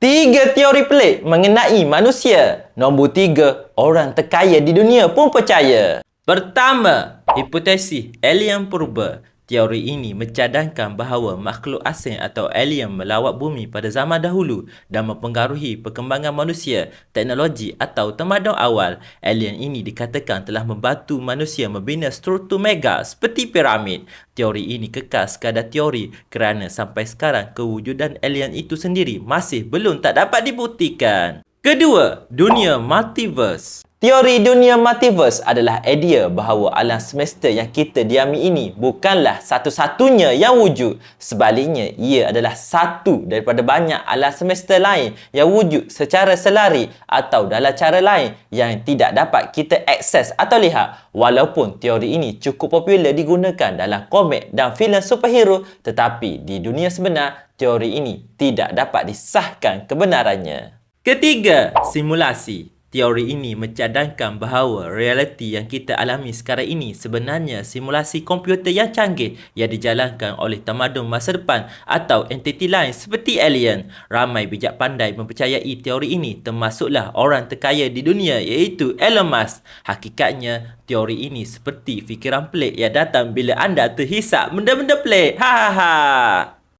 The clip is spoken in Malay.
Tiga teori pelik mengenai manusia. Nombor 3, orang terkaya di dunia pun percaya. Pertama, hipotesis alien purba. Teori ini mencadangkan bahawa makhluk asing atau alien melawat bumi pada zaman dahulu dan mempengaruhi perkembangan manusia, teknologi atau tamadun awal. Alien ini dikatakan telah membantu manusia membina struktur mega seperti piramid. Teori ini kekal sekadar teori kerana sampai sekarang kewujudan alien itu sendiri masih belum tak dapat dibuktikan. Kedua, dunia multiverse. Teori dunia multiverse adalah idea bahawa alam semesta yang kita diami ini bukanlah satu-satunya yang wujud. Sebaliknya, ia adalah satu daripada banyak alam semesta lain yang wujud secara selari atau dalam cara lain yang tidak dapat kita akses atau lihat. Walaupun teori ini cukup popular digunakan dalam komik dan filem superhero, tetapi di dunia sebenar, teori ini tidak dapat disahkan kebenarannya. Ketiga, simulasi. Teori ini mencadangkan bahawa realiti yang kita alami sekarang ini sebenarnya simulasi komputer yang canggih yang dijalankan oleh tamadun masa depan atau entiti lain seperti alien. Ramai bijak pandai mempercayai teori ini, termasuklah orang terkaya di dunia iaitu Elon Musk. Hakikatnya, teori ini seperti fikiran pelik yang datang bila anda terhisap benda-benda pelik. Ha ha ha.